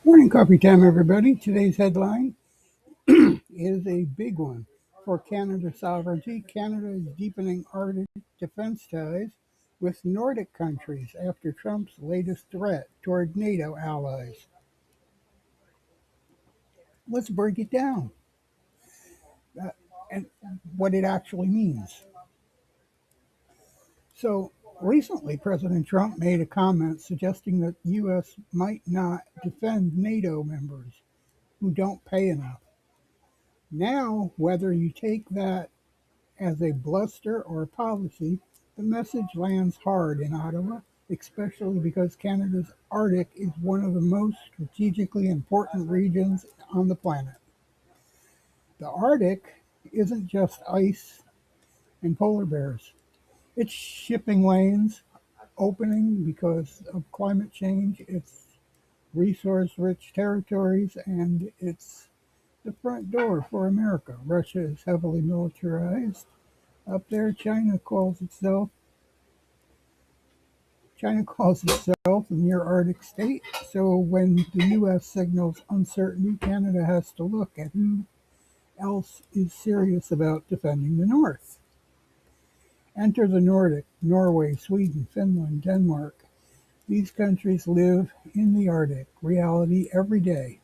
Morning coffee time, everybody. Today's headline is a big one. For Canada's sovereignty, Canada is deepening Arctic defense ties with Nordic countries after Trump's latest threat toward NATO allies. Let's break it down uh, and what it actually means. So, recently, President Trump made a comment suggesting that the U.S. might not defend NATO members who don't pay enough. Now, whether you take that as a bluster or a policy, the message lands hard in Ottawa, especially because Canada's Arctic is one of the most strategically important regions on the planet. The Arctic isn't just ice and polar bears, it's shipping lanes opening because of climate change, it's resource rich territories, and it's the front door for America. Russia is heavily militarized. Up there, China calls itself a near Arctic state. So when the U.S. signals uncertainty, Canada has to look at who else is serious about defending the North. Enter the Nordic: Norway, Sweden, Finland, Denmark. These countries live in the Arctic reality every day.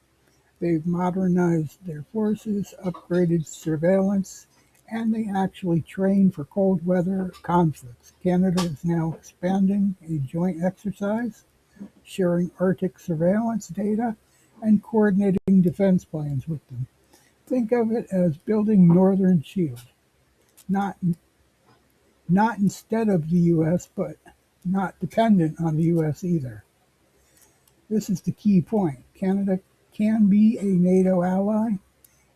They've modernized their forces, upgraded surveillance, and they actually train for cold weather conflicts. Canada is now expanding a joint exercise, sharing Arctic surveillance data, and coordinating defense plans with them. Think of it as building Northern Shield, not not instead of the US, but not dependent on the US either. This is the key point. Canada can be a NATO ally,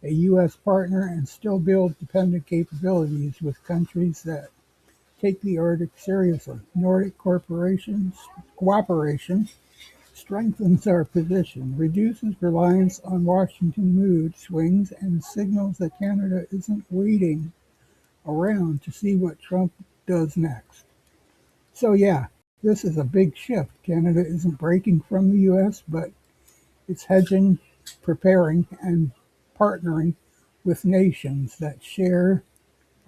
a U.S. partner, and still build dependent capabilities with countries that take the Arctic seriously. Nordic corporations cooperation strengthens our position, reduces reliance on Washington mood swings, and signals that Canada isn't waiting around to see what Trump does next. So, yeah, this is a big shift. Canada isn't breaking from the US, but it's hedging, preparing, and partnering with nations that share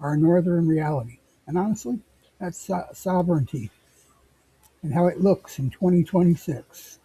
our northern reality. And honestly, that's sovereignty and how it looks in 2026.